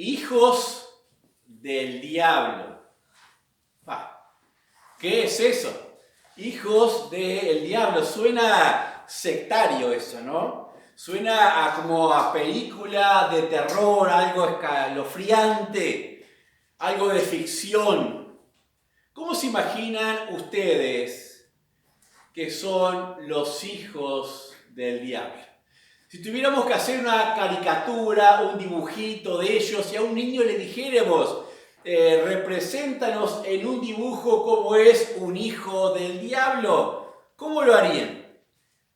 Hijos del diablo. ¿Qué es eso? Hijos del diablo. Suena sectario eso, ¿no? Suena como a película de terror, algo escalofriante, algo de ficción. ¿Cómo se imaginan ustedes que son los hijos del diablo? Si tuviéramos que hacer una caricatura, un dibujito de ellos, y a un niño le dijéramos, represéntanos en un dibujo cómo es un hijo del diablo, ¿cómo lo harían?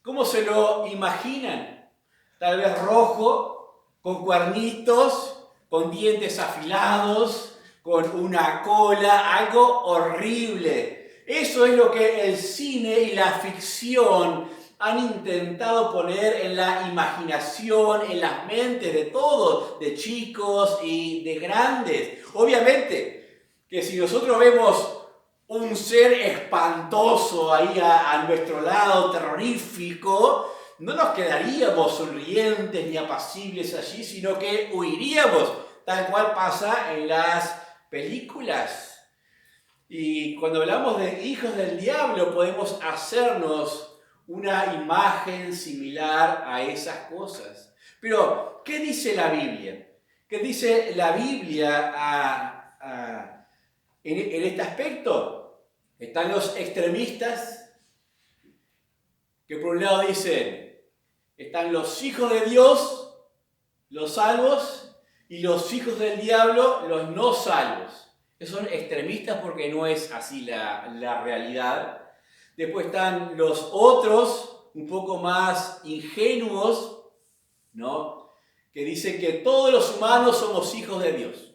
¿Cómo se lo imaginan? Tal vez rojo, con cuernitos, con dientes afilados, con una cola, algo horrible. Eso es lo que el cine y la ficción han intentado poner en la imaginación, en las mentes de todos, de chicos y de grandes. Obviamente que si nosotros vemos un ser espantoso ahí a nuestro lado, terrorífico, no nos quedaríamos sonrientes ni apacibles allí, sino que huiríamos, tal cual pasa en las películas. Y cuando hablamos de hijos del diablo, podemos hacernos una imagen similar a esas cosas. Pero, ¿qué dice la Biblia? ¿Qué dice la Biblia en este aspecto? Están los extremistas, que por un lado dicen, están los hijos de Dios, los salvos, y los hijos del diablo, los no salvos. Son extremistas porque no es así la realidad. Después están los otros, un poco más ingenuos, ¿no? Que dicen que todos los humanos somos hijos de Dios.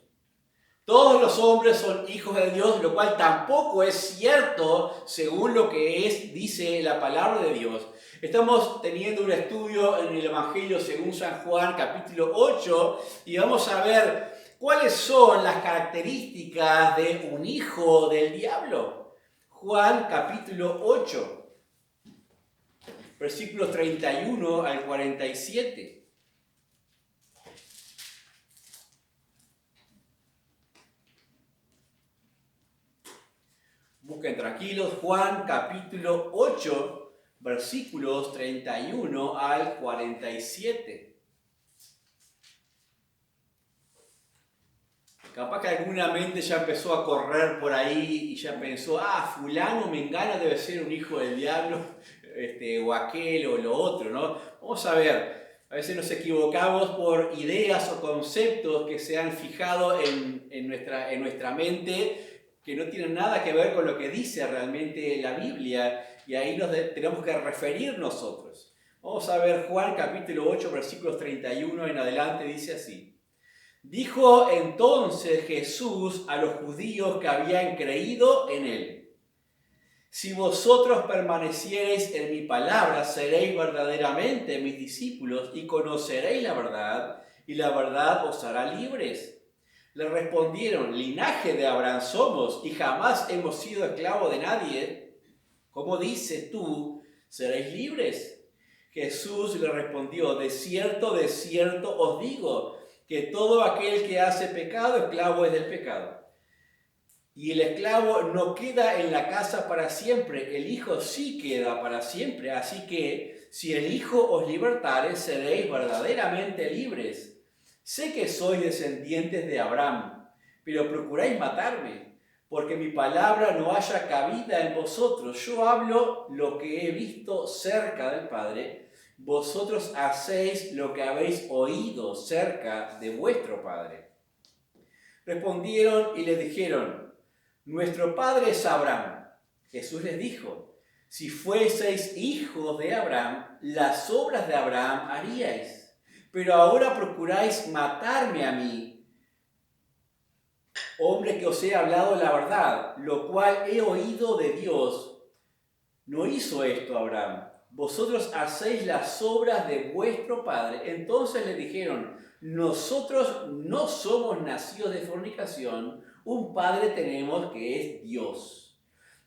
Todos los hombres son hijos de Dios, lo cual tampoco es cierto según lo que dice la palabra de Dios. Estamos teniendo un estudio en el Evangelio según San Juan, capítulo 8, y vamos a ver cuáles son las características de un hijo del diablo. Juan, capítulo 8, versículos 31 al 47. Busquen tranquilos, Juan capítulo 8, versículos 31 al 47. Capaz que alguna mente ya empezó a correr por ahí y ya pensó, fulano, mengano debe ser un hijo del diablo, o aquel o lo otro, ¿no? Vamos a ver, a veces nos equivocamos por ideas o conceptos que se han fijado en nuestra mente, que no tienen nada que ver con lo que dice realmente la Biblia, y ahí tenemos que referir nosotros. Vamos a ver Juan capítulo 8, versículos 31 en adelante, dice así. Dijo entonces Jesús a los judíos que habían creído en él: si vosotros permaneciereis en mi palabra, seréis verdaderamente mis discípulos y conoceréis la verdad, y la verdad os hará libres. Le respondieron: linaje de Abraham somos, y jamás hemos sido esclavos de nadie. ¿Cómo dices tú, seréis libres? Jesús le respondió: de cierto os digo, que todo aquel que hace pecado, esclavo es del pecado. Y el esclavo no queda en la casa para siempre, el Hijo sí queda para siempre. Así que, si el Hijo os libertare, seréis verdaderamente libres. Sé que sois descendientes de Abraham, pero procuráis matarme, porque mi palabra no haya cabida en vosotros. Yo hablo lo que he visto cerca del Padre. Vosotros hacéis lo que habéis oído cerca de vuestro padre. Respondieron y le dijeron: nuestro padre es Abraham. Jesús les dijo: si fueseis hijos de Abraham, las obras de Abraham haríais. Pero ahora procuráis matarme a mí, hombre que os he hablado la verdad, lo cual he oído de Dios. No hizo esto Abraham. Vosotros hacéis las obras de vuestro padre. Entonces le dijeron: nosotros no somos nacidos de fornicación, un padre tenemos que es Dios.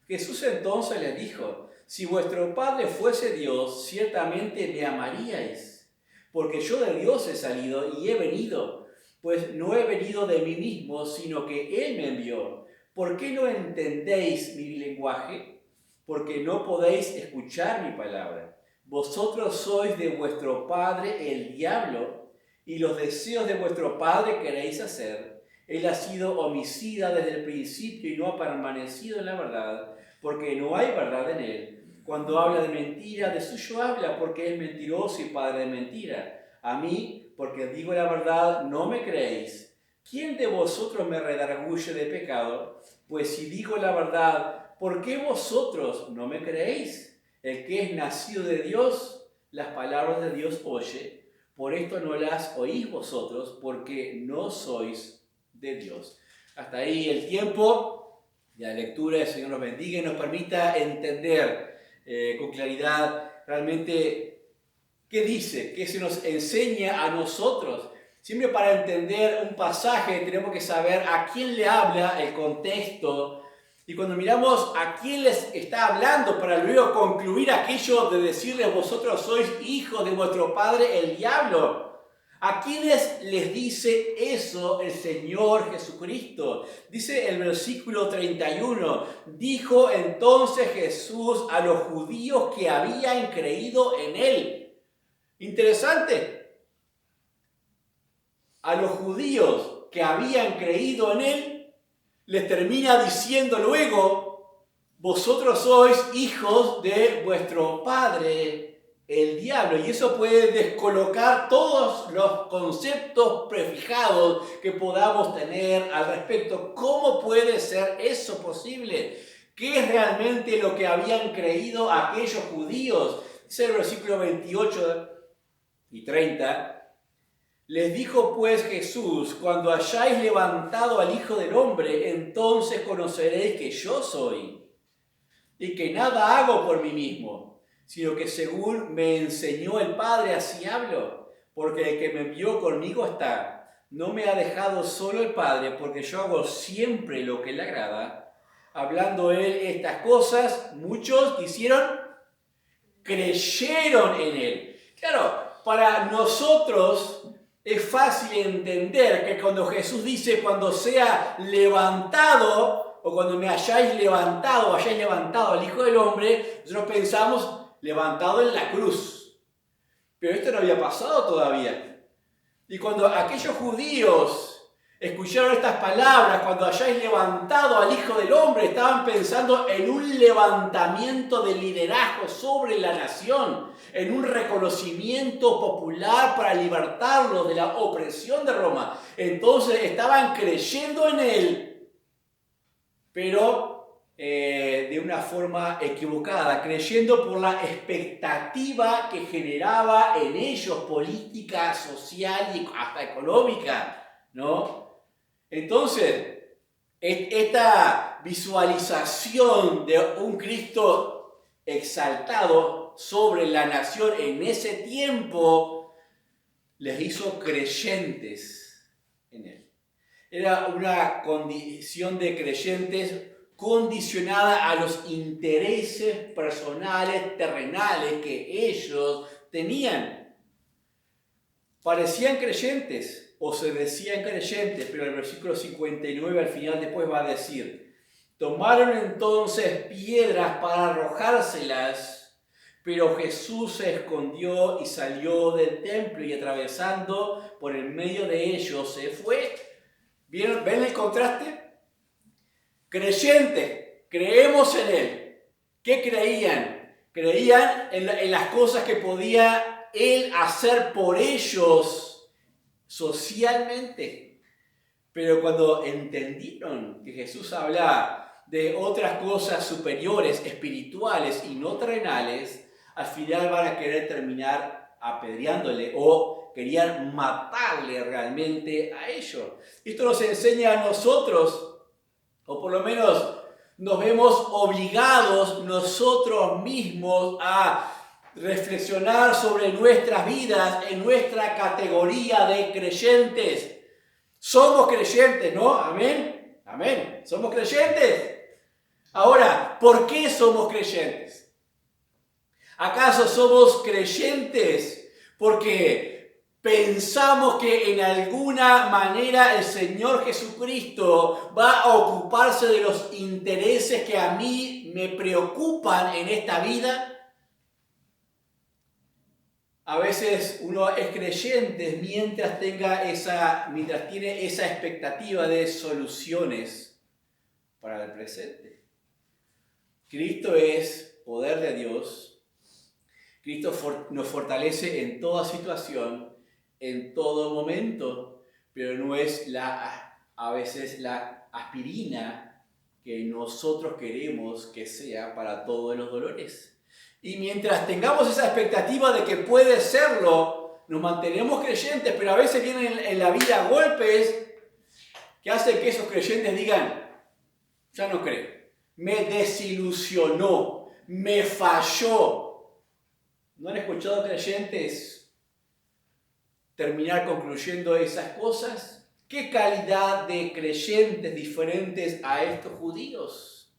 Jesús entonces les dijo: si vuestro padre fuese Dios, ciertamente me amaríais, porque yo de Dios he salido y he venido, pues no he venido de mí mismo, sino que Él me envió. ¿Por qué no entendéis mi lenguaje? Porque no podéis escuchar mi palabra. Vosotros sois de vuestro padre el diablo, y los deseos de vuestro padre queréis hacer. Él ha sido homicida desde el principio y no ha permanecido en la verdad, porque no hay verdad en él. Cuando habla de mentira, de suyo habla, porque es mentiroso y padre de mentira. A mí, porque digo la verdad, no me creéis. ¿Quién de vosotros me redarguye de pecado? Pues si digo la verdad, ¿por qué vosotros no me creéis? El que es nacido de Dios, las palabras de Dios oye. Por esto no las oís vosotros, porque no sois de Dios. Hasta ahí el tiempo de la lectura. El Señor nos bendiga y nos permita entender con claridad realmente qué dice, qué se nos enseña a nosotros. Siempre para entender un pasaje tenemos que saber a quién le habla, el contexto. Y cuando miramos a quién les está hablando para luego concluir aquello de decirles vosotros sois hijos de vuestro padre el diablo. ¿A quiénes les dice eso el Señor Jesucristo? Dice el versículo 31, dijo entonces Jesús a los judíos que habían creído en Él. Interesante. A los judíos que habían creído en Él, les termina diciendo luego, vosotros sois hijos de vuestro padre el diablo, y eso puede descolocar todos los conceptos prefijados que podamos tener al respecto. ¿Cómo puede ser eso posible? ¿Qué es realmente lo que habían creído aquellos judíos? Dice el versículo 28 y 30. Les dijo pues Jesús, cuando hayáis levantado al Hijo del Hombre, entonces conoceréis que yo soy, y que nada hago por mí mismo, sino que según me enseñó el Padre, así hablo, porque el que me envió conmigo está. No me ha dejado solo el Padre, porque yo hago siempre lo que le agrada. Hablando él estas cosas, muchos creyeron en él. Claro, para nosotros es fácil entender que cuando Jesús dice, cuando sea levantado, o cuando me hayáis levantado al Hijo del Hombre, nosotros pensamos levantado en la cruz. Pero esto no había pasado todavía. Y cuando aquellos judíos escucharon estas palabras, cuando hayáis levantado al Hijo del Hombre, estaban pensando en un levantamiento de liderazgo sobre la nación, en un reconocimiento popular para libertarlos de la opresión de Roma. Entonces estaban creyendo en Él, pero de una forma equivocada, creyendo por la expectativa que generaba en ellos política, social y hasta económica, ¿no? Entonces, esta visualización de un Cristo exaltado sobre la nación en ese tiempo les hizo creyentes en Él. Era una condición de creyentes condicionada a los intereses personales, terrenales que ellos tenían. Parecían creyentes o se decían creyentes, pero el versículo 59 al final después va a decir, tomaron entonces piedras para arrojárselas, pero Jesús se escondió y salió del templo y atravesando por el medio de ellos se fue. ¿Ven el contraste? Creyentes, creemos en Él. ¿Qué creían? Creían en las cosas que podía Él hacer por ellos socialmente. Pero cuando entendieron que Jesús hablaba de otras cosas superiores, espirituales y no terrenales, al final van a querer terminar apedreándole o querían matarle realmente a ellos. Esto nos enseña a nosotros, o por lo menos nos vemos obligados nosotros mismos a reflexionar sobre nuestras vidas en nuestra categoría de creyentes. Somos creyentes, ¿no? Amén. Amén. Somos creyentes. Ahora, ¿por qué somos creyentes? ¿Acaso somos creyentes porque pensamos que en alguna manera el Señor Jesucristo va a ocuparse de los intereses que a mí me preocupan en esta vida. A veces uno es creyente mientras tiene esa expectativa de soluciones para el presente. Cristo es poder de Dios. Cristo nos fortalece en toda situación, en todo momento, pero no es a veces la aspirina que nosotros queremos que sea para todos los dolores. Y mientras tengamos esa expectativa de que puede serlo, nos mantenemos creyentes, pero a veces vienen en la vida golpes que hacen que esos creyentes digan, ya no creo, me desilusionó, me falló. ¿No han escuchado creyentes terminar concluyendo esas cosas? ¿Qué calidad de creyentes diferentes a estos judíos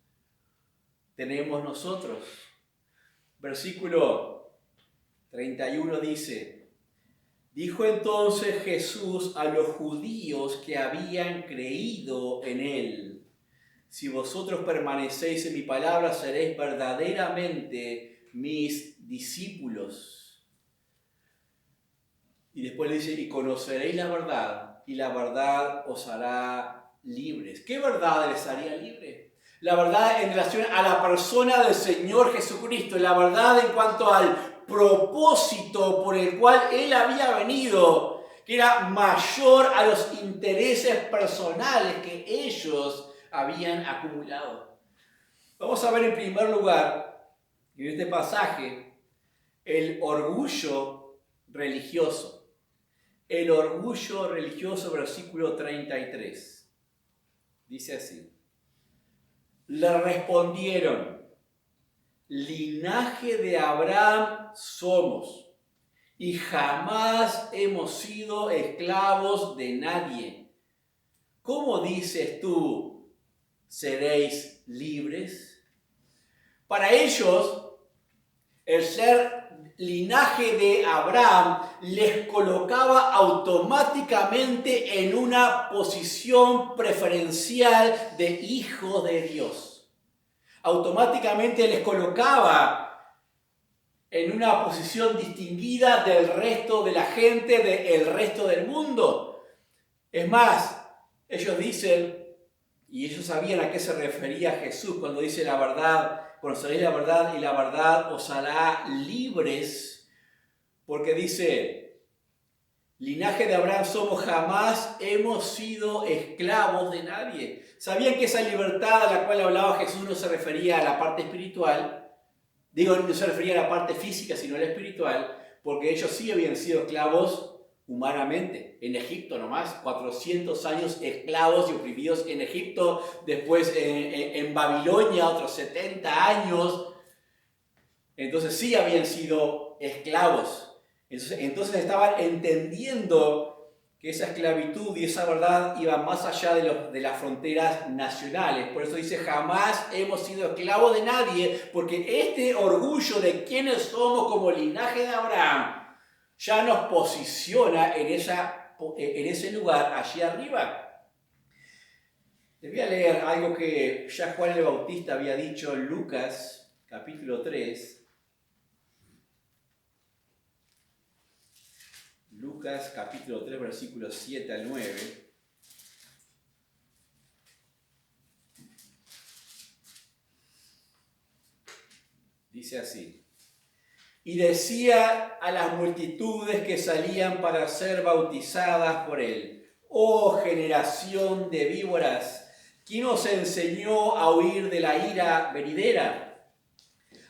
tenemos nosotros? Versículo 31 dice, dijo entonces Jesús a los judíos que habían creído en él, si vosotros permanecéis en mi palabra, seréis verdaderamente mis discípulos. Y después le dice, y conoceréis la verdad, y la verdad os hará libres. ¿Qué verdad les haría libres? La verdad en relación a la persona del Señor Jesucristo, la verdad en cuanto al propósito por el cual Él había venido, que era mayor a los intereses personales que ellos habían acumulado. Vamos a ver en primer lugar, en este pasaje, el orgullo religioso. El orgullo religioso, versículo 33. Dice así. Le respondieron, linaje de Abraham somos, y jamás hemos sido esclavos de nadie. ¿Cómo dices tú, seréis libres? Para ellos, el ser linaje de Abraham les colocaba automáticamente en una posición preferencial de hijos de Dios. Automáticamente les colocaba en una posición distinguida del resto de la gente, del resto del mundo. Es más, ellos dicen, y ellos sabían a qué se refería Jesús cuando dice la verdad, conoceréis la verdad y la verdad os hará libres, porque dice, linaje de Abraham somos, jamás hemos sido esclavos de nadie. ¿Sabían que esa libertad a la cual hablaba Jesús no se refería a la parte espiritual? No se refería a la parte física, sino a la espiritual, porque ellos sí habían sido esclavos humanamente, en Egipto nomás, 400 años esclavos y oprimidos en Egipto, después en Babilonia otros 70 años, entonces sí habían sido esclavos, entonces estaban entendiendo que esa esclavitud y esa verdad iban más allá de las fronteras nacionales. Por eso dice, jamás hemos sido esclavos de nadie, porque este orgullo de quienes somos como linaje de Abraham ya nos posiciona en ese lugar allí arriba. Les voy a leer algo que ya Juan el Bautista había dicho en Lucas, capítulo 3. Lucas, capítulo 3, versículos 7 al 9. Dice así. Y decía a las multitudes que salían para ser bautizadas por él, oh generación de víboras, ¿quién os enseñó a huir de la ira venidera?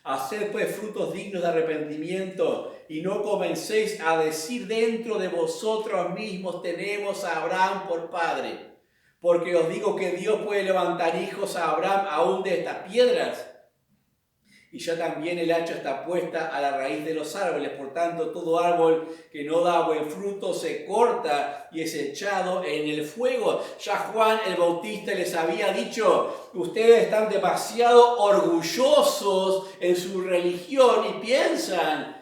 Haced pues frutos dignos de arrepentimiento y no comencéis a decir dentro de vosotros mismos, tenemos a Abraham por padre. Porque os digo que Dios puede levantar hijos a Abraham aún de estas piedras. Y ya también el hacha está puesta a la raíz de los árboles. Por tanto, todo árbol que no da buen fruto se corta y es echado en el fuego. Ya Juan el Bautista les había dicho, ustedes están demasiado orgullosos en su religión y piensan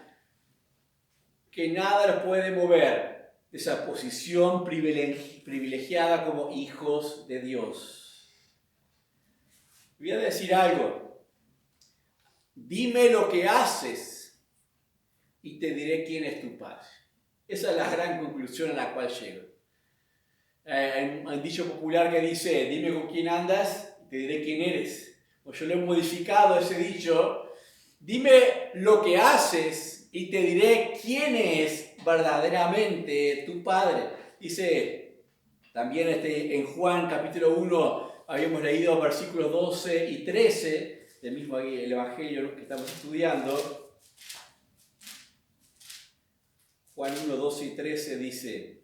que nada los puede mover. esa posición privilegiada como hijos de Dios. Voy a decir algo. Dime lo que haces y te diré quién es tu padre. Esa es la gran conclusión a la cual llego. Hay un dicho popular que dice, dime con quién andas y te diré quién eres. Pues yo lo he modificado ese dicho. Dime lo que haces y te diré quién es verdaderamente tu padre. Dice también en Juan capítulo 1, habíamos leído versículos 12 y 13, del mismo el evangelio que estamos estudiando. Juan 1, 12 y 13 dice: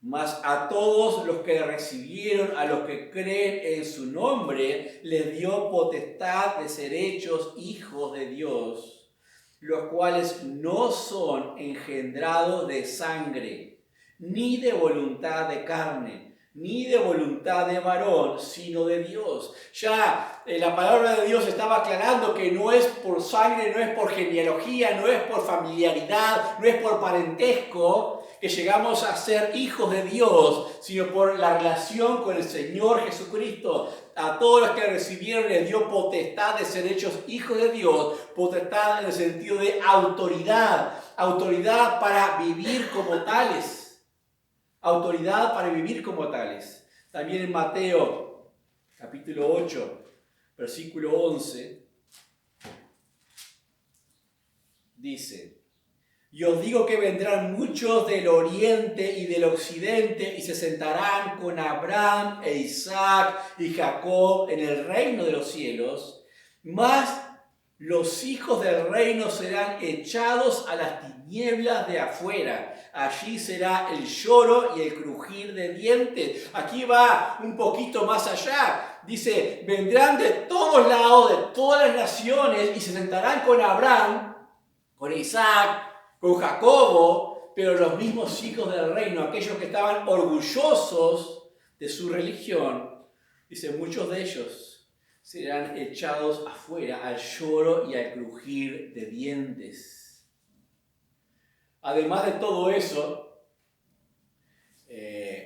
mas a todos los que recibieron, a los que creen en su nombre, les dio potestad de ser hechos hijos de Dios, los cuales no son engendrados de sangre, ni de voluntad de carne, ni de voluntad de varón, sino de Dios. Ya la palabra de Dios estaba aclarando que no es por sangre, no es por genealogía, no es por familiaridad, no es por parentesco que llegamos a ser hijos de Dios, sino por la relación con el Señor Jesucristo. A todos los que recibieron les dio potestad de ser hechos hijos de Dios, potestad en el sentido de autoridad, autoridad para vivir como tales, autoridad para vivir como tales. También en Mateo capítulo 8, versículo 11, dice: y os digo que vendrán muchos del oriente y del occidente y se sentarán con Abraham e Isaac y Jacob en el reino de los cielos, mas los hijos del reino serán echados a las tinieblas de afuera. Allí será el lloro y el crujir de dientes. Aquí va un poquito más allá. Dice, vendrán de todos lados, de todas las naciones, y se sentarán con Abraham, con Isaac, con Jacobo, pero los mismos hijos del reino, aquellos que estaban orgullosos de su religión, dice, muchos de ellos serán echados afuera al lloro y al crujir de dientes. Además de todo eso,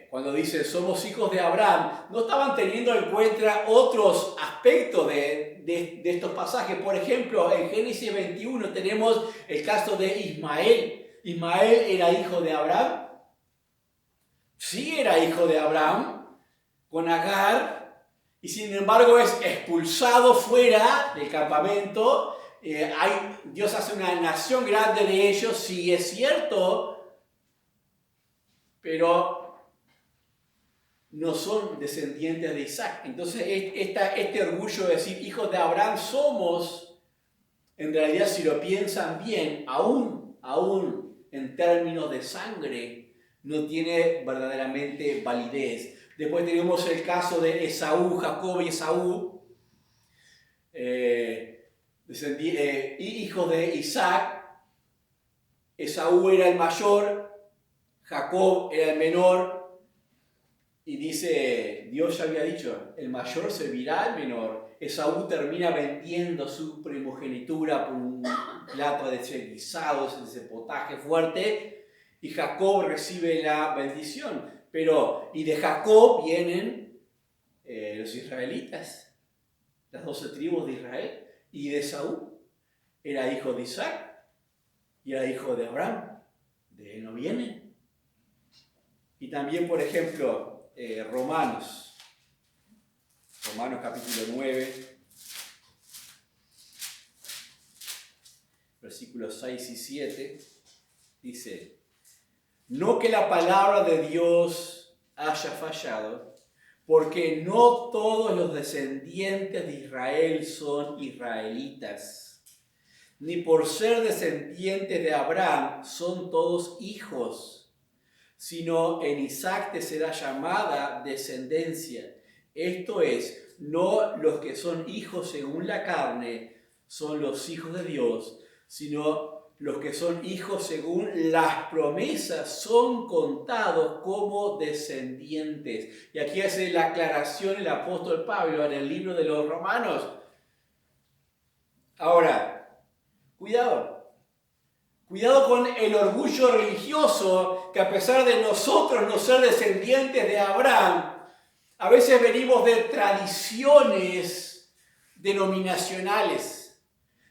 cuando dice somos hijos de Abraham, no estaban teniendo en cuenta otros aspectos de estos pasajes. Por ejemplo, en Génesis 21 tenemos el caso de Ismael. ¿Ismael era hijo de Abraham? Sí, era hijo de Abraham, con Agar, y sin embargo es expulsado fuera del campamento. Dios hace una nación grande de ellos, sí es cierto, pero no son descendientes de Isaac. Entonces este orgullo de decir hijos de Abraham somos, en realidad si lo piensan bien, aún en términos de sangre, no tiene verdaderamente validez. Después tenemos el caso de Esaú, Jacob y Esaú, hijos de Isaac. Esaú era el mayor, Jacob era el menor. Y dice, Dios ya había dicho, el mayor servirá al menor. Esaú termina vendiendo su primogenitura por un plato de guisados, ese potaje fuerte, y Jacob recibe la bendición. Y de Jacob vienen los israelitas, las 12 tribus de Israel, y de Esaú era hijo de Isaac y era hijo de Abraham. De él no vienen. Y también, por ejemplo, Romanos capítulo 9, versículos 6 y 7, dice, no que la palabra de Dios haya fallado, porque no todos los descendientes de Israel son israelitas, ni por ser descendientes de Abraham son todos hijos, sino en Isaac te será llamada descendencia. Esto es, no los que son hijos según la carne son los hijos de Dios, sino los que son hijos según las promesas son contados como descendientes. Y aquí hace la aclaración el apóstol Pablo en el libro de los Romanos. Ahora, cuidado. Cuidado con el orgullo religioso, que a pesar de nosotros no ser descendientes de Abraham, a veces venimos de tradiciones denominacionales,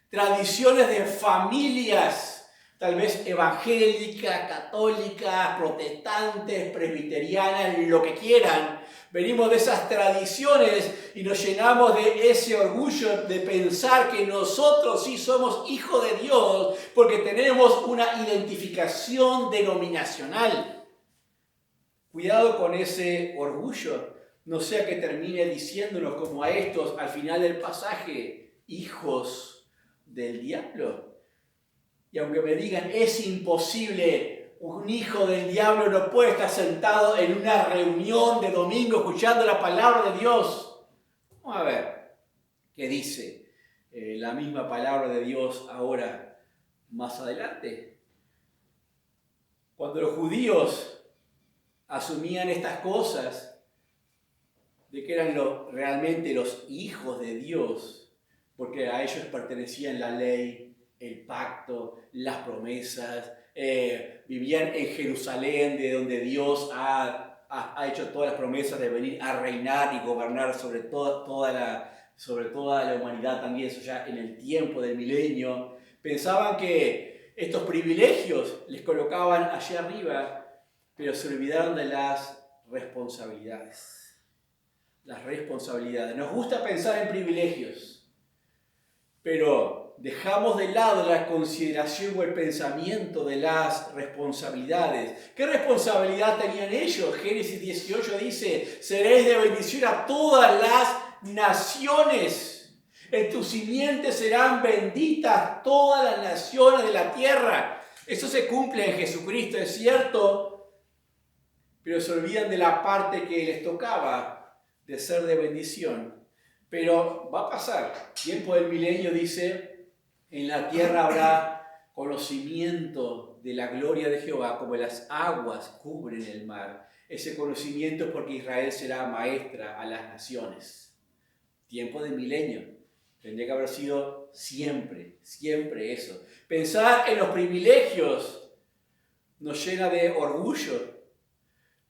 tradiciones de familias, tal vez evangélicas, católicas, protestantes, presbiterianas, lo que quieran. Venimos de esas tradiciones y nos llenamos de ese orgullo de pensar que nosotros sí somos hijos de Dios porque tenemos una identificación denominacional. Cuidado con ese orgullo, no sea que termine diciéndonos como a estos al final del pasaje, hijos del diablo. Y aunque me digan, es imposible, un hijo del diablo no puede estar sentado en una reunión de domingo escuchando la palabra de Dios. Vamos a ver qué dice la misma palabra de Dios ahora más adelante. Cuando los judíos asumían estas cosas, de que eran realmente los hijos de Dios, porque a ellos pertenecían la ley, el pacto, las promesas, vivían en Jerusalén, de donde Dios ha hecho todas las promesas de venir a reinar y gobernar sobre toda la humanidad también, eso ya en el tiempo del milenio. Pensaban que estos privilegios les colocaban allá arriba, pero se olvidaron de las responsabilidades. Las responsabilidades. Nos gusta pensar en privilegios, pero dejamos de lado la consideración o el pensamiento de las responsabilidades. ¿Qué responsabilidad tenían ellos? Génesis 18 dice, seréis de bendición a todas las naciones. En tus simientes serán benditas todas las naciones de la tierra. Eso se cumple en Jesucristo, es cierto, pero se olvidan de la parte que les tocaba de ser de bendición. Pero va a pasar. Tiempo del milenio dice, en la tierra habrá conocimiento de la gloria de Jehová, como las aguas cubren el mar. Ese conocimiento es porque Israel será maestra a las naciones. Tiempo del milenio. Tendría que haber sido siempre, siempre eso. Pensar en los privilegios nos llena de orgullo.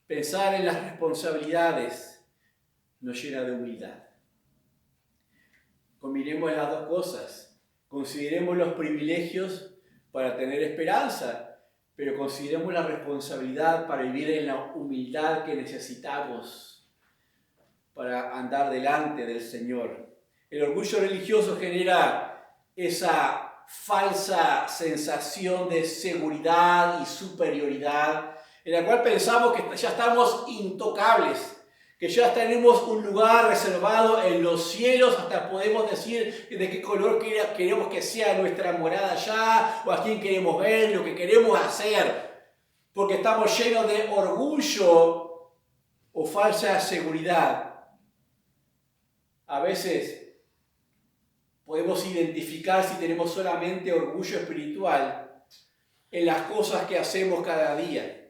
Pensar en las responsabilidades nos llena de humildad. Combinemos las dos cosas. Consideremos los privilegios para tener esperanza, pero consideremos la responsabilidad para vivir en la humildad que necesitamos para andar delante del Señor. El orgullo religioso genera esa falsa sensación de seguridad y superioridad, en la cual pensamos que ya estamos intocables, que ya tenemos un lugar reservado en los cielos, hasta podemos decir de qué color queremos que sea nuestra morada allá, o a quién queremos ver, lo que queremos hacer, porque estamos llenos de orgullo o falsa seguridad. A veces podemos identificar si tenemos solamente orgullo espiritual en las cosas que hacemos cada día.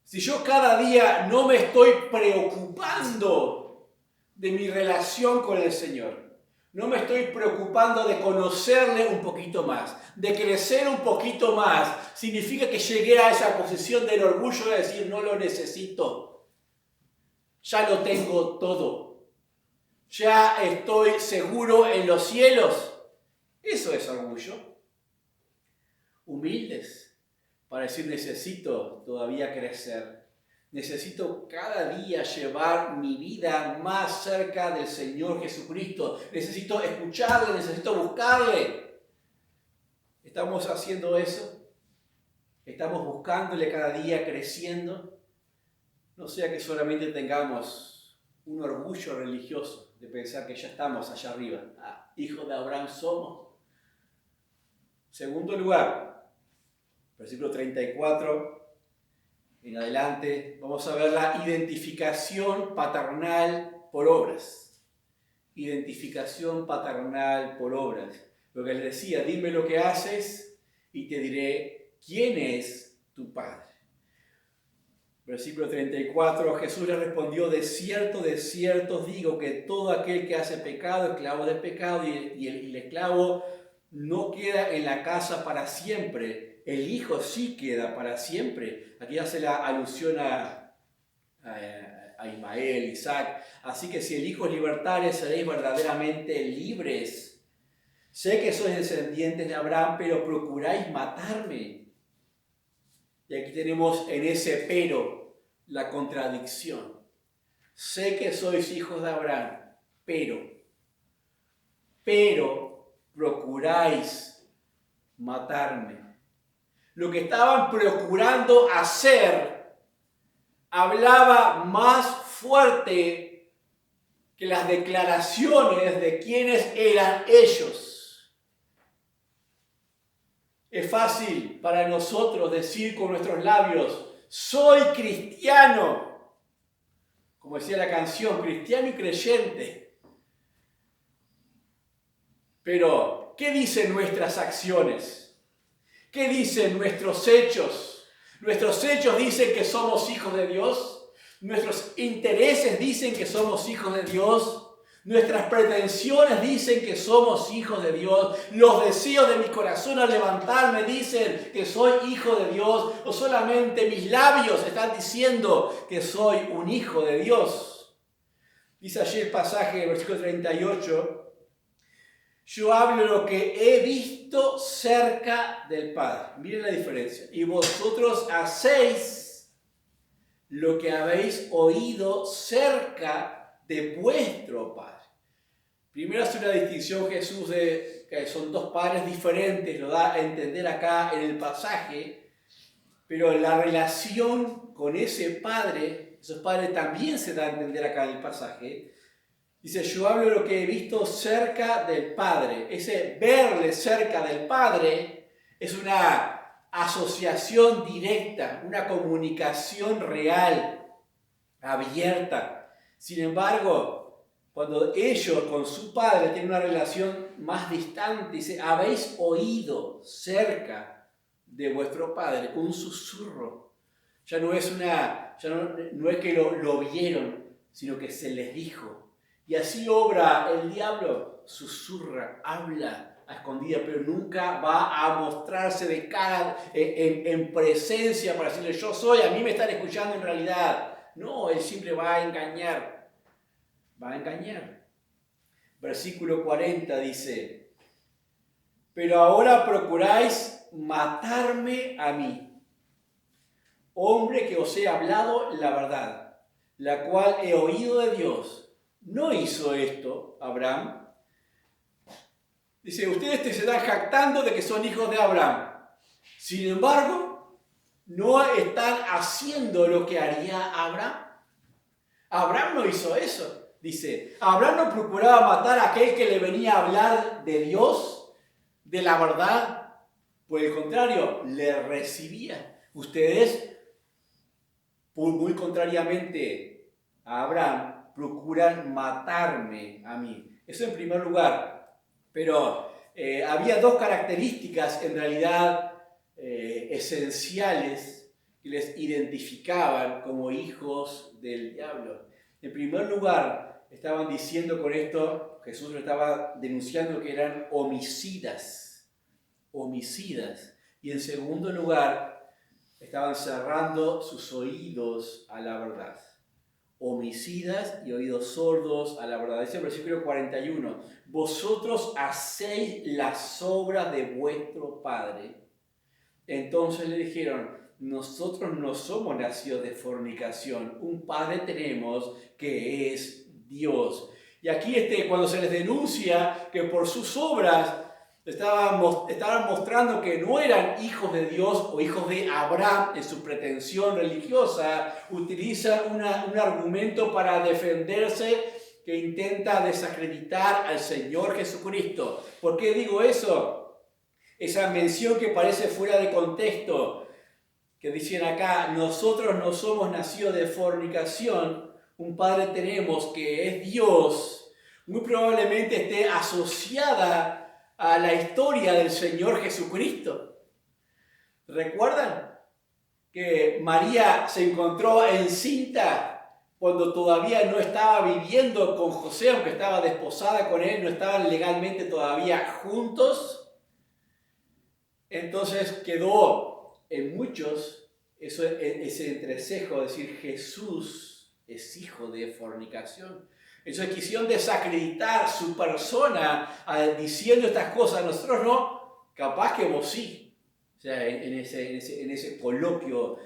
Si yo cada día no me estoy preocupando de mi relación con el Señor, no me estoy preocupando de conocerle un poquito más, de crecer un poquito más, significa que llegué a esa posición del orgullo de decir no lo necesito, ya lo tengo todo, ya estoy seguro en los cielos. Eso es orgullo. Humildes. Para decir, necesito todavía crecer. Necesito cada día llevar mi vida más cerca del Señor Jesucristo. Necesito escucharle, necesito buscarle. ¿Estamos haciendo eso? ¿Estamos buscándole cada día, creciendo? No sea que solamente tengamos un orgullo religioso de pensar que ya estamos allá arriba. Hijos de Abraham somos. Segundo lugar, versículo 34 en adelante, vamos a ver la identificación paternal por obras. Identificación paternal por obras. Lo que les decía, dime lo que haces y te diré quién es tu padre. Versículo 34, Jesús le respondió, de cierto os digo que todo aquel que hace pecado, esclavo del pecado, y el esclavo no queda en la casa para siempre. El hijo sí queda para siempre. Aquí hace la alusión a Ismael, Isaac. Así que si el hijo es libertario, seréis verdaderamente libres. Sé que sois descendientes de Abraham, pero procuráis matarme. Y aquí tenemos en ese pero la contradicción. Sé que sois hijos de Abraham, pero procuráis matarme. Lo que estaban procurando hacer hablaba más fuerte que las declaraciones de quiénes eran ellos. Es fácil para nosotros decir con nuestros labios, soy cristiano. Como decía la canción, cristiano y creyente. Pero, ¿qué dicen nuestras acciones? ¿Qué dicen nuestros hechos? ¿Nuestros hechos dicen que somos hijos de Dios? ¿Nuestros intereses dicen que somos hijos de Dios? Nuestras pretensiones dicen que somos hijos de Dios. Los deseos de mi corazón al levantarme dicen que soy hijo de Dios. O solamente mis labios están diciendo que soy un hijo de Dios. Dice allí el pasaje, versículo 38. Yo hablo lo que he visto cerca del Padre. Miren la diferencia. Y vosotros hacéis lo que habéis oído cerca de vuestro Padre. Primero hace una distinción Jesús de que son dos padres diferentes, lo da a entender acá en el pasaje, pero la relación con ese padre, esos padres también se da a entender acá en el pasaje. Dice, yo hablo lo que he visto cerca del Padre. Ese verle cerca del Padre es una asociación directa, una comunicación real, abierta. Sin embargo, cuando ellos con su Padre tienen una relación más distante, dice, habéis oído cerca de vuestro Padre un susurro. Ya no es, no es que lo vieron, sino que se les dijo. Y así obra el diablo, susurra, habla a escondida, pero nunca va a mostrarse de cara, en presencia para decirle yo soy, a mí me están escuchando en realidad. No, él siempre va a engañar. Va a engañar. Versículo 40 dice, pero ahora procuráis matarme a mí, hombre que os he hablado la verdad, la cual he oído de Dios. ¿No hizo esto Abraham? Dice, ustedes se están jactando de que son hijos de Abraham. Sin embargo, no están haciendo lo que haría Abraham. Abraham no hizo eso. Dice, Abraham no procuraba matar a aquel que le venía a hablar de Dios, de la verdad. Por el contrario, le recibía. Ustedes, muy contrariamente a Abraham, procuran matarme a mí. Eso en primer lugar. Pero había dos características en realidad esenciales que les identificaban como hijos del diablo. En primer lugar, estaban diciendo con esto, Jesús lo estaba denunciando que eran homicidas. Homicidas. Y en segundo lugar, estaban cerrando sus oídos a la verdad. Homicidas y oídos sordos a la verdad. Dice el versículo 41, vosotros hacéis las obras de vuestro padre. Entonces le dijeron, nosotros no somos nacidos de fornicación, un padre tenemos que es Dios. Y aquí cuando se les denuncia que por sus obras estaban mostrando que no eran hijos de Dios o hijos de Abraham en su pretensión religiosa, utilizan un argumento para defenderse que intenta desacreditar al Señor Jesucristo. ¿Por qué digo eso? Esa mención que parece fuera de contexto, que dicen acá, nosotros no somos nacidos de fornicación, un padre tenemos que es Dios, muy probablemente esté asociada a la historia del Señor Jesucristo. ¿Recuerdan que María se encontró encinta cuando todavía no estaba viviendo con José, aunque estaba desposada con él, no estaban legalmente todavía juntos? Entonces quedó en muchos ese entrecejo de decir Jesús es hijo de fornicación. Entonces quisieron desacreditar su persona diciendo estas cosas. Nosotros no, capaz que vos sí. O sea, en ese coloquio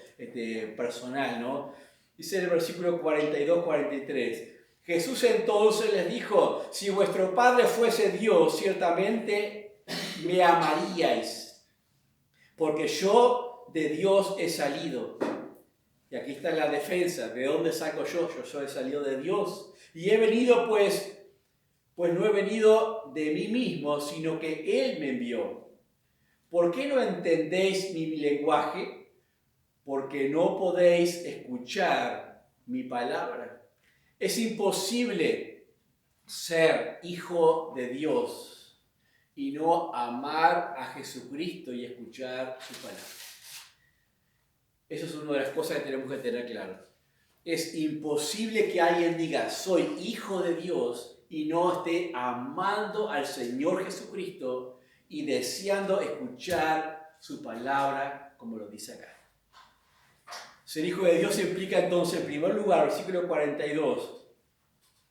personal, ¿no? Dice en el versículo 42-43. Jesús entonces les dijo, si vuestro Padre fuese Dios, ciertamente me amaríais, porque yo de Dios he salido. Y aquí está la defensa, ¿de dónde saco yo? Yo he salido de Dios. Y he venido pues no he venido de mí mismo, sino que Él me envió. ¿Por qué no entendéis mi lenguaje? Porque no podéis escuchar mi palabra. Es imposible ser hijo de Dios y no amar a Jesucristo y escuchar su palabra. Eso es una de las cosas que tenemos que tener claro. Es imposible que alguien diga, soy hijo de Dios y no esté amando al Señor Jesucristo y deseando escuchar su palabra como lo dice acá. Ser hijo de Dios implica entonces, en primer lugar, versículo 42,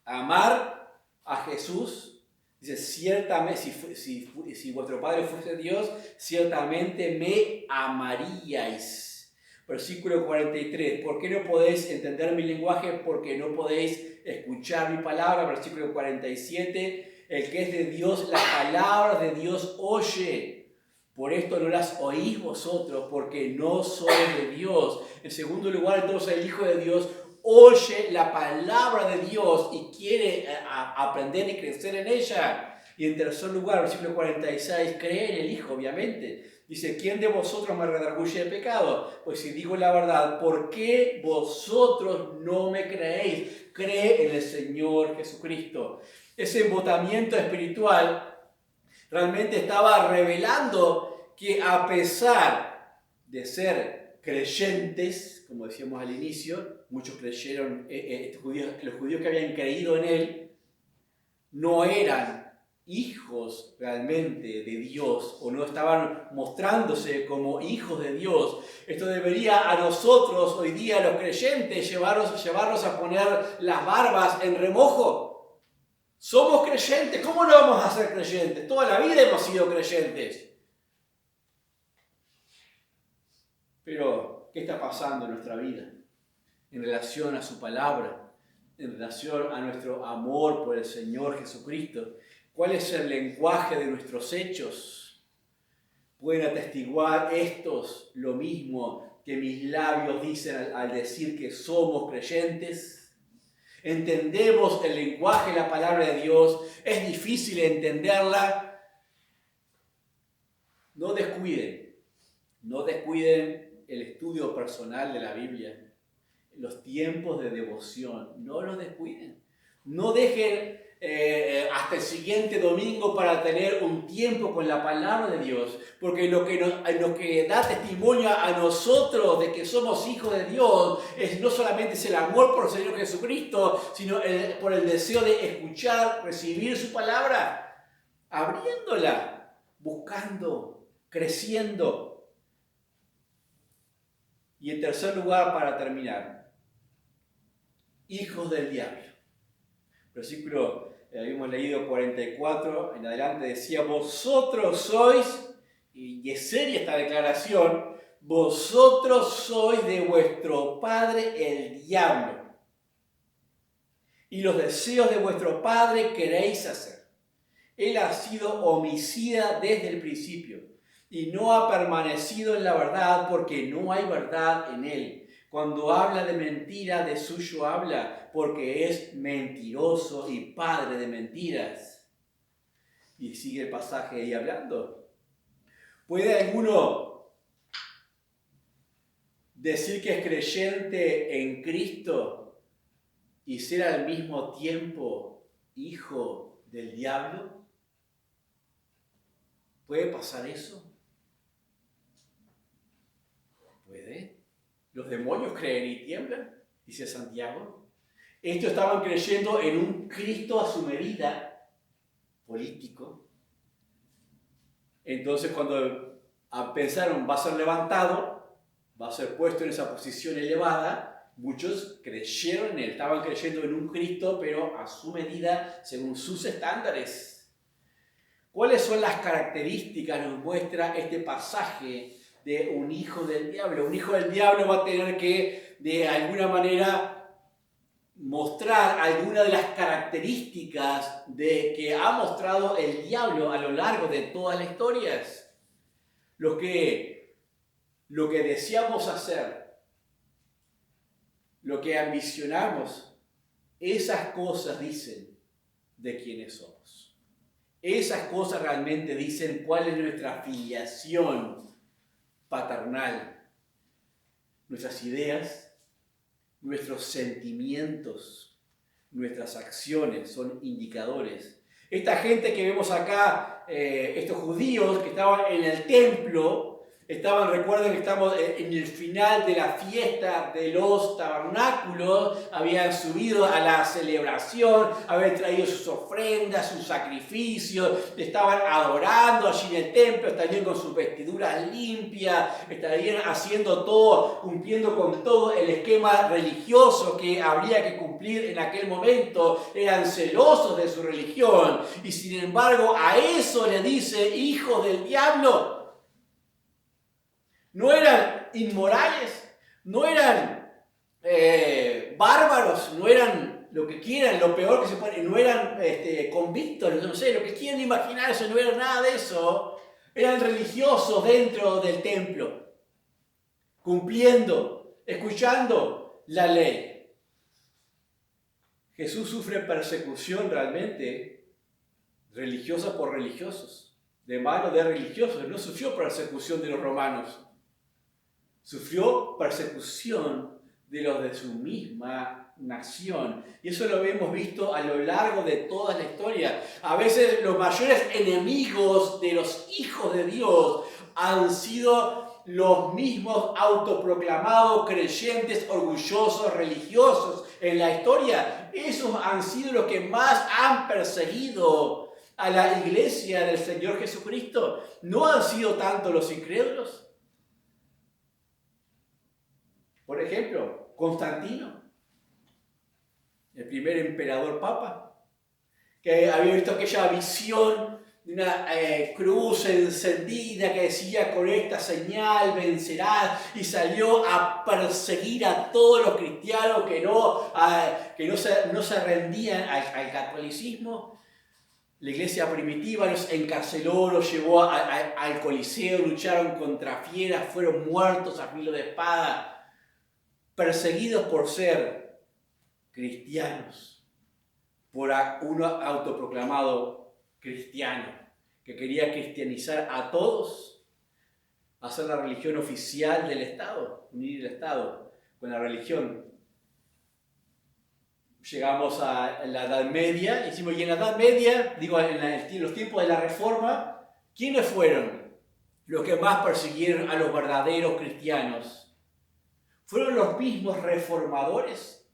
amar a Jesús. Dice, ciertamente, si vuestro Padre fuese Dios, ciertamente me amaríais. Versículo 43, ¿por qué no podéis entender mi lenguaje? Porque no podéis escuchar mi palabra. Versículo 47, el que es de Dios, las palabras de Dios oye. Por esto no las oís vosotros, porque no sois de Dios. En segundo lugar, entonces, el Hijo de Dios oye la palabra de Dios y quiere aprender y crecer en ella. Y en tercer lugar, versículo 46, cree en el Hijo, obviamente. Dice, ¿quién de vosotros me redarguye de pecado? Pues si digo la verdad, ¿por qué vosotros no me creéis? Cree en el Señor Jesucristo. Ese embotamiento espiritual realmente estaba revelando que a pesar de ser creyentes, como decíamos al inicio, muchos creyeron, los judíos que habían creído en él, no eran hijos realmente de Dios o no estaban mostrándose como hijos de Dios. Esto debería a nosotros hoy día, los creyentes, llevarnos a poner las barbas en remojo. Somos creyentes, ¿cómo no vamos a ser creyentes? Toda la vida hemos sido creyentes. Pero, ¿qué está pasando en nuestra vida en relación a su palabra? En relación a nuestro amor por el Señor Jesucristo. ¿Cuál es el lenguaje de nuestros hechos? ¿Pueden atestiguar estos lo mismo que mis labios dicen al decir que somos creyentes? ¿Entendemos el lenguaje, la palabra de Dios? ¿Es difícil entenderla? No descuiden el estudio personal de la Biblia. Los tiempos de devoción, no los descuiden. No dejen hasta el siguiente domingo para tener un tiempo con la palabra de Dios, porque lo que da testimonio a nosotros de que somos hijos de Dios es no solamente el amor por el Señor Jesucristo, sino por el deseo de escuchar, recibir su palabra, abriéndola, buscando, creciendo. Y en tercer lugar, para terminar, hijos del diablo. Versículo, habíamos leído 44, en adelante decía, vosotros sois, y es seria esta declaración, vosotros sois de vuestro padre el diablo, y los deseos de vuestro padre queréis hacer. Él ha sido homicida desde el principio, y no ha permanecido en la verdad porque no hay verdad en él. Cuando habla de mentira, de suyo habla, porque es mentiroso y padre de mentiras. Y sigue el pasaje ahí hablando. ¿Puede alguno decir que es creyente en Cristo y ser al mismo tiempo hijo del diablo? ¿Puede pasar eso? ¿Puede? ¿Los demonios creen y tiemblan? Dice Santiago. Estos estaban creyendo en un Cristo a su medida, político. Entonces cuando pensaron, va a ser levantado, va a ser puesto en esa posición elevada. Muchos creyeron en él, estaban creyendo en un Cristo, pero a su medida, según sus estándares. ¿Cuáles son las características que nos muestra este pasaje de un hijo del diablo? Un hijo del diablo va a tener que, de alguna manera, mostrar algunas de las características de que ha mostrado el diablo a lo largo de todas las historias. Lo que deseamos hacer, lo que ambicionamos, esas cosas dicen de quiénes somos. Esas cosas realmente dicen cuál es nuestra filiación paternal, nuestras ideas, nuestros sentimientos, nuestras acciones son indicadores. Esta gente que vemos acá, estos judíos que estaban en el templo, recuerden que estamos en el final de la fiesta de los tabernáculos, habían subido a la celebración, habían traído sus ofrendas, sus sacrificios, estaban adorando allí en el templo, estarían con sus vestiduras limpias, estarían haciendo todo, cumpliendo con todo el esquema religioso que habría que cumplir en aquel momento, eran celosos de su religión, y sin embargo a eso le dice hijo del diablo. No eran inmorales, no eran bárbaros, no eran lo que quieran, lo peor que se puede, no eran convictos, no sé, lo que quieran imaginarse, no era nada de eso. Eran religiosos dentro del templo, cumpliendo, escuchando la ley. Jesús sufre persecución realmente religiosa por religiosos, de mano de religiosos. No sufrió persecución de los romanos. Sufrió persecución de los de su misma nación. Y eso lo hemos visto a lo largo de toda la historia. A veces los mayores enemigos de los hijos de Dios han sido los mismos autoproclamados creyentes, orgullosos, religiosos en la historia. Esos han sido los que más han perseguido a la iglesia del Señor Jesucristo. No han sido tanto los incrédulos. Por ejemplo, Constantino, el primer emperador papa, que había visto aquella visión de una cruz encendida que decía con esta señal vencerás, y salió a perseguir a todos los cristianos que no se rendían al catolicismo. La iglesia primitiva los encarceló, los llevó al Coliseo, lucharon contra fieras, fueron muertos a filo de espada. Perseguidos por ser cristianos, por uno autoproclamado cristiano, que quería cristianizar a todos, hacer la religión oficial del Estado, unir el Estado con la religión. Llegamos a la Edad Media, y decimos, y en la Edad Media, en los tiempos de la Reforma, ¿quiénes fueron los que más persiguieron a los verdaderos cristianos? Fueron los mismos reformadores.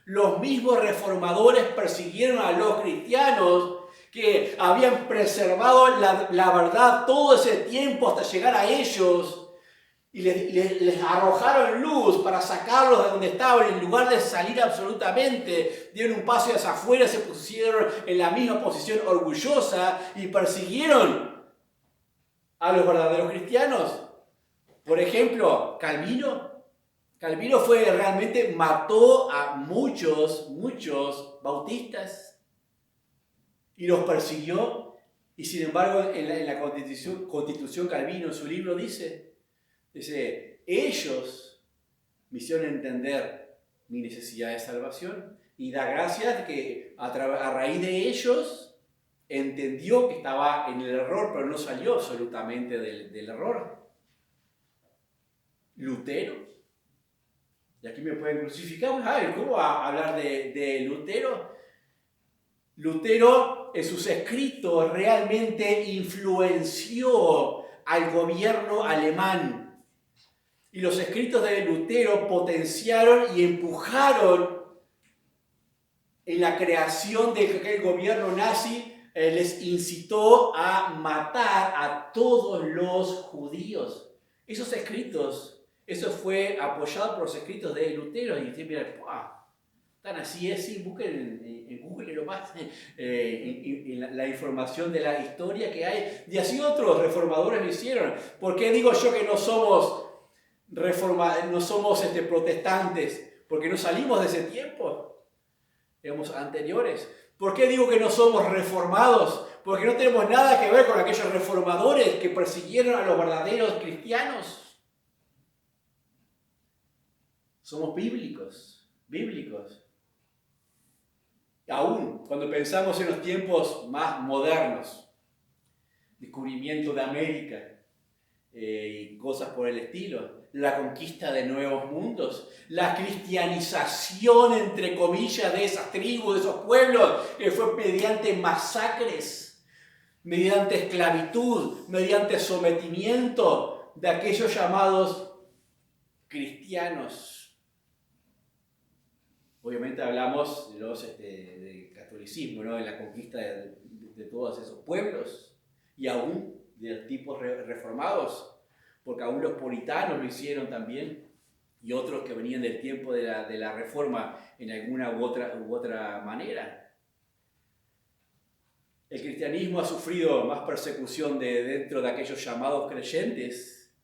Los mismos reformadores persiguieron a los cristianos que habían preservado la verdad todo ese tiempo hasta llegar a ellos, y les arrojaron luz para sacarlos de donde estaban. En lugar de salir absolutamente, dieron un paso hacia afuera, se pusieron en la misma posición orgullosa y persiguieron a los verdaderos cristianos. Por ejemplo, Calvino mató a muchos bautistas y los persiguió, y sin embargo en la Constitución Calvino, en su libro dice, ellos me hicieron entender mi necesidad de salvación, y da gracias de que a raíz de ellos entendió que estaba en el error, pero no salió absolutamente del error. Lutero. Y aquí me pueden crucificar. ¿Cómo va a hablar de Lutero? Lutero en sus escritos realmente influenció al gobierno alemán. Y los escritos de Lutero potenciaron y empujaron en la creación de aquel gobierno nazi les incitó a matar a todos los judíos. Esos escritos, eso fue apoyado por los escritos de Lutero. Y usted mira, tan así es, sí, busquen en Google nomás la información de la historia que hay. Y así otros reformadores lo hicieron. ¿Por qué digo yo que no somos protestantes? Porque no salimos de ese tiempo. Éramos anteriores. ¿Por qué digo que no somos reformados? Porque no tenemos nada que ver con aquellos reformadores que persiguieron a los verdaderos cristianos. Somos bíblicos. Aún cuando pensamos en los tiempos más modernos, descubrimiento de América y cosas por el estilo, la conquista de nuevos mundos, la cristianización, entre comillas, de esas tribus, de esos pueblos, que fue mediante masacres, mediante esclavitud, mediante sometimiento de aquellos llamados cristianos. Obviamente hablamos del catolicismo, ¿no? De la conquista de todos esos pueblos y aún de los tipos reformados, porque aún los puritanos lo hicieron también y otros que venían del tiempo de la Reforma en alguna u otra manera. El cristianismo ha sufrido más persecución dentro de aquellos llamados creyentes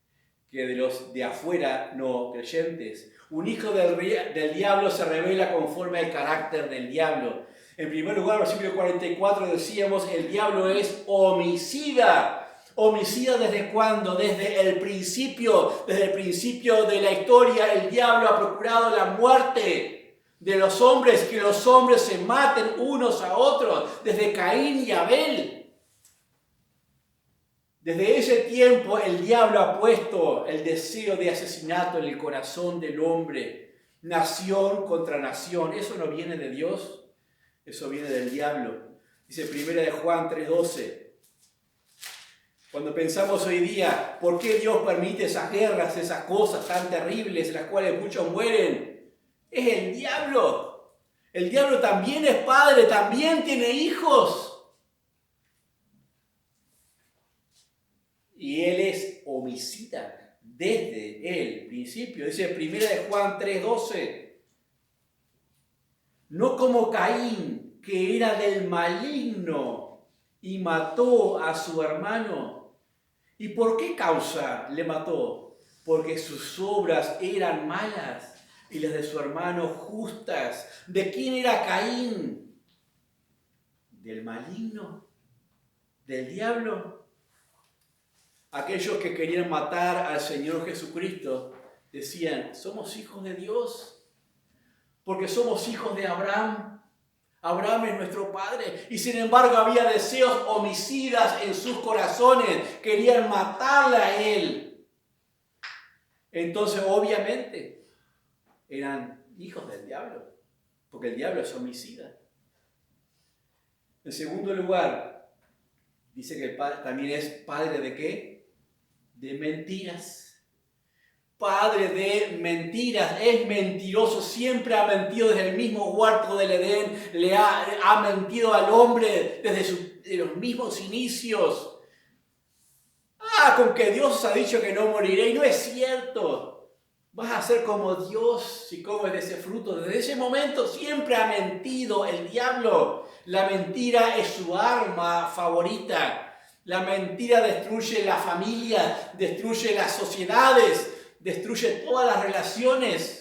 que de los de afuera no creyentes. Un hijo del diablo se revela conforme al carácter del diablo. En primer lugar, versículo 44 decíamos, el diablo es homicida. ¿Homicida desde cuándo? Desde el principio de la historia, el diablo ha procurado la muerte de los hombres, que los hombres se maten unos a otros, desde Caín y Abel. Desde ese tiempo el diablo ha puesto el deseo de asesinato en el corazón del hombre, nación contra nación. Eso no viene de Dios, eso viene del diablo. Dice 1 Juan 3:12. Cuando pensamos hoy día, ¿por qué Dios permite esas guerras, esas cosas tan terribles en las cuales muchos mueren? Es el diablo. El diablo también es padre, también tiene hijos. Y él es homicida desde el principio. Dice 1 Juan 3:12. No como Caín, que era del maligno y mató a su hermano. ¿Y por qué causa le mató? Porque sus obras eran malas y las de su hermano justas. ¿De quién era Caín? ¿Del maligno? ¿Del diablo? Aquellos que querían matar al Señor Jesucristo decían, somos hijos de Dios, porque somos hijos de Abraham. Abraham es nuestro padre y sin embargo había deseos homicidas en sus corazones, querían matarle a él. Entonces obviamente eran hijos del diablo, porque el diablo es homicida. En segundo lugar, dice que el padre también es padre ¿de qué? De mentiras. Padre de mentiras, es mentiroso, siempre ha mentido desde el mismo huerto del Edén, le ha mentido al hombre desde los mismos inicios. Con que Dios ha dicho que no moriré, y no es cierto. Vas a ser como Dios si comes de ese fruto. Desde ese momento siempre ha mentido el diablo. La mentira es su arma favorita. La mentira destruye la familia, destruye las sociedades, destruye todas las relaciones.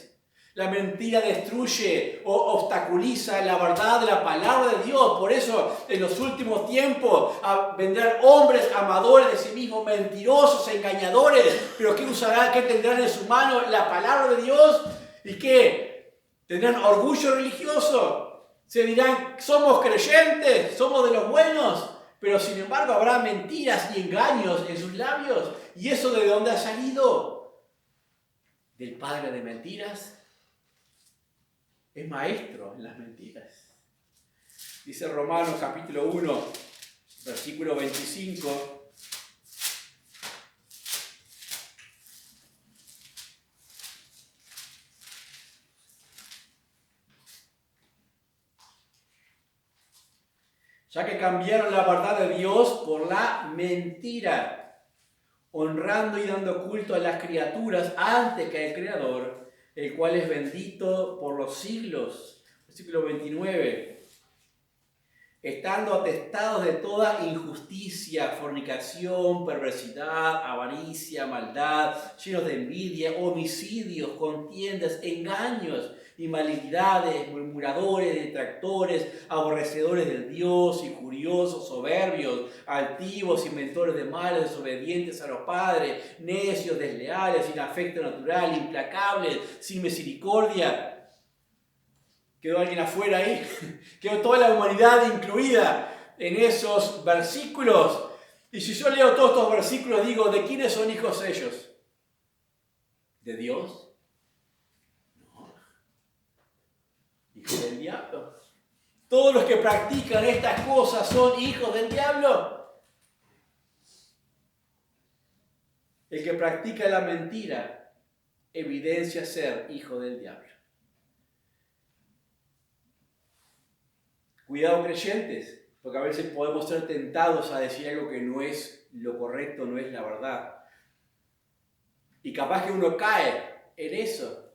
La mentira destruye o obstaculiza la verdad de la palabra de Dios. Por eso en los últimos tiempos vendrán hombres amadores de sí mismos, mentirosos, engañadores. Pero ¿qué tendrán en su mano? La palabra de Dios. ¿Y qué? Tendrán orgullo religioso. Se dirán, somos creyentes, somos de los buenos. Pero sin embargo habrá mentiras y engaños en sus labios. ¿Y eso de dónde ha salido? Del padre de mentiras. Es maestro en las mentiras. Dice Romanos capítulo 1, versículo 25. ya que cambiaron la verdad de Dios por la mentira, honrando y dando culto a las criaturas antes que al Creador, el cual es bendito por los siglos. Versículo 29. Estando atestados de toda injusticia, fornicación, perversidad, avaricia, maldad, llenos de envidia, homicidios, contiendas, engaños y malignidades, murmuradores, detractores, aborrecedores del Dios, injuriosos, soberbios, altivos, inventores de males, desobedientes a los padres, necios, desleales, sin afecto natural, implacables, sin misericordia. ¿Quedó alguien afuera ahí? Quedó toda la humanidad incluida en esos versículos. Y si yo leo todos estos versículos, digo, ¿de quiénes son hijos ellos? ¿De Dios? No. ¿Hijos del diablo? ¿Todos los que practican estas cosas son hijos del diablo? El que practica la mentira evidencia ser hijo del diablo. Cuidado, creyentes, porque a veces podemos ser tentados a decir algo que no es lo correcto, no es la verdad. Y capaz que uno cae en eso.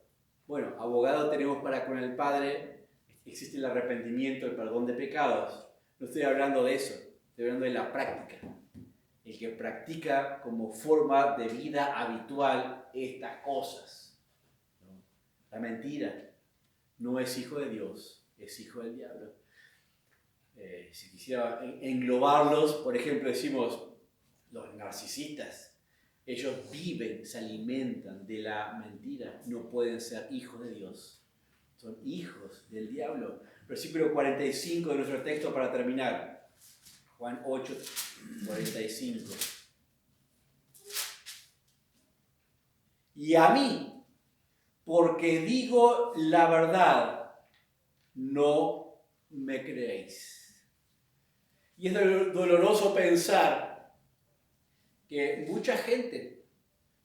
Bueno, abogado tenemos para con el Padre, existe el arrepentimiento, el perdón de pecados. No estoy hablando de eso, estoy hablando de la práctica. El que practica como forma de vida habitual estas cosas. La mentira no es hijo de Dios, es hijo del diablo. Si quisiera englobarlos, por ejemplo, decimos los narcisistas, ellos viven, se alimentan de la mentira, no pueden ser hijos de Dios, son hijos del diablo. Versículo 45 de nuestro texto para terminar, Juan 8, 45. Y a mí, porque digo la verdad, no me creéis. Y es doloroso pensar que mucha gente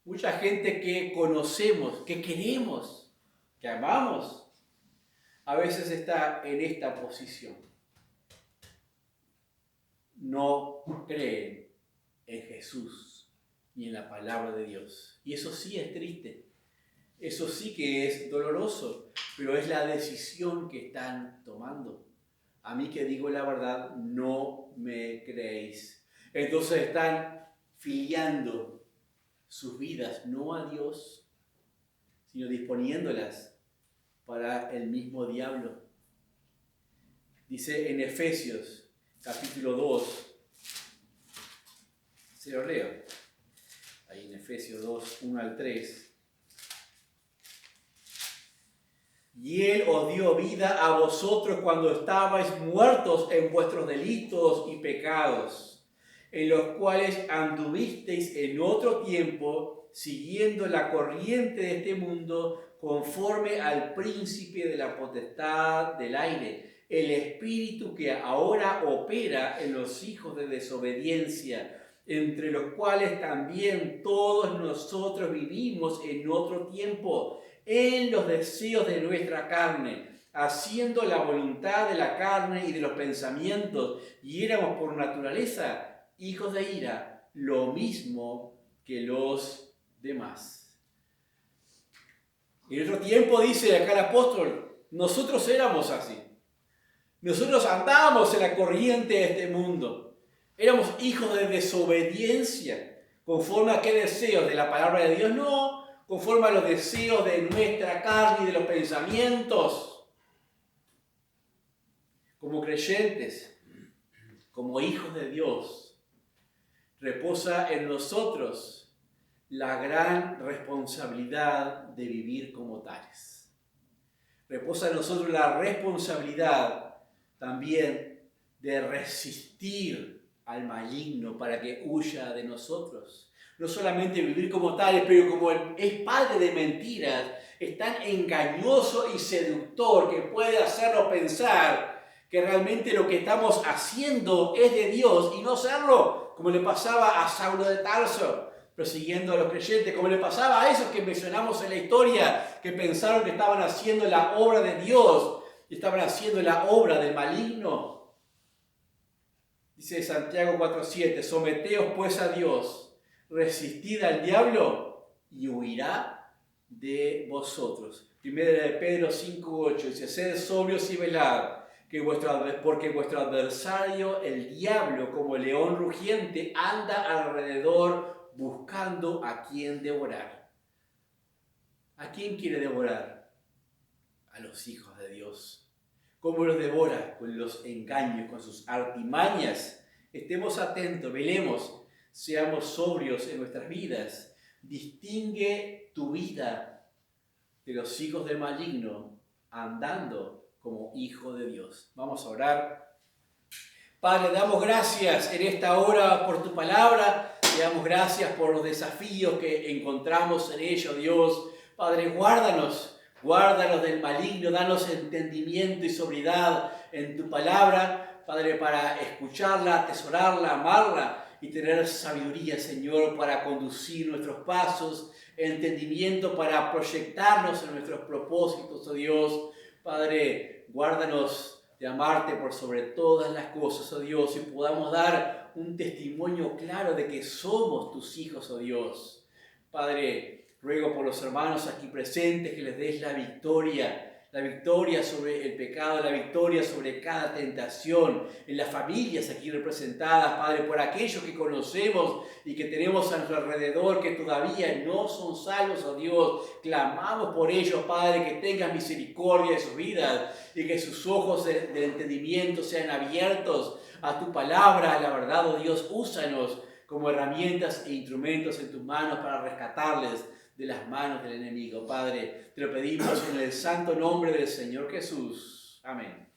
que conocemos, que queremos, que amamos, a veces está en esta posición. No creen en Jesús ni en la palabra de Dios. Y eso sí es triste. Eso sí que es doloroso, pero es la decisión que están tomando. A mí que digo la verdad, no me creéis. Entonces están filiando sus vidas no a Dios, sino disponiéndolas para el mismo diablo. Dice en Efesios, capítulo 2, se lo leo, ahí en Efesios 2, 1 al 3. Y Él os dio vida a vosotros cuando estabais muertos en vuestros delitos y pecados, en los cuales anduvisteis en otro tiempo, siguiendo la corriente de este mundo, conforme al príncipe de la potestad del aire, el espíritu que ahora opera en los hijos de desobediencia, entre los cuales también todos nosotros vivimos en otro tiempo, en los deseos de nuestra carne, haciendo la voluntad de la carne y de los pensamientos, y éramos por naturaleza hijos de ira, lo mismo que los demás. En otro tiempo, dice acá el apóstol, nosotros éramos así. Nosotros andábamos en la corriente de este mundo. Éramos hijos de desobediencia, conforme a qué deseos de la palabra de Dios, no, conforme a los deseos de nuestra carne y de los pensamientos. Como creyentes, como hijos de Dios, reposa en nosotros la gran responsabilidad de vivir como tales. Reposa en nosotros la responsabilidad también de resistir al maligno para que huya de nosotros. No solamente vivir como tales, pero como es padre de mentiras, es tan engañoso y seductor que puede hacernos pensar que realmente lo que estamos haciendo es de Dios y no serlo, como le pasaba a Saulo de Tarso, persiguiendo a los creyentes, como le pasaba a esos que mencionamos en la historia, que pensaron que estaban haciendo la obra de Dios y estaban haciendo la obra del maligno. Dice Santiago 4:7, someteos pues a Dios, resistid al diablo y huirá de vosotros. Primera de Pedro 5:8 dice, sed sobrios y velad, porque vuestro adversario, el diablo, como león rugiente, anda alrededor buscando a quien devorar. ¿A quién quiere devorar? A los hijos de Dios. ¿Cómo los devora? Con los engaños, con sus artimañas. Estemos atentos, velemos, seamos sobrios en nuestras vidas. Distingue tu vida de los hijos del maligno, andando como hijo de Dios. Vamos a orar. Padre, damos gracias en esta hora por tu palabra. Te damos gracias por los desafíos que encontramos en ello, Dios. Padre, guárdanos del maligno, danos entendimiento y sobriedad en tu palabra, Padre, para escucharla, atesorarla, amarla y tener sabiduría, Señor, para conducir nuestros pasos, entendimiento para proyectarnos en nuestros propósitos, oh Dios. Padre, guárdanos de amarte por sobre todas las cosas, oh Dios, y podamos dar un testimonio claro de que somos tus hijos, oh Dios. Padre, ruego por los hermanos aquí presentes que les des la victoria sobre el pecado, la victoria sobre cada tentación, en las familias aquí representadas, Padre, por aquellos que conocemos y que tenemos a nuestro alrededor que todavía no son salvos, oh Dios, clamamos por ellos, Padre, que tengas misericordia de sus vidas y que sus ojos del entendimiento sean abiertos a tu palabra, a la verdad, oh Dios, úsanos como herramientas e instrumentos en tus manos para rescatarles de las manos del enemigo. Padre, te lo pedimos en el santo nombre del Señor Jesús. Amén.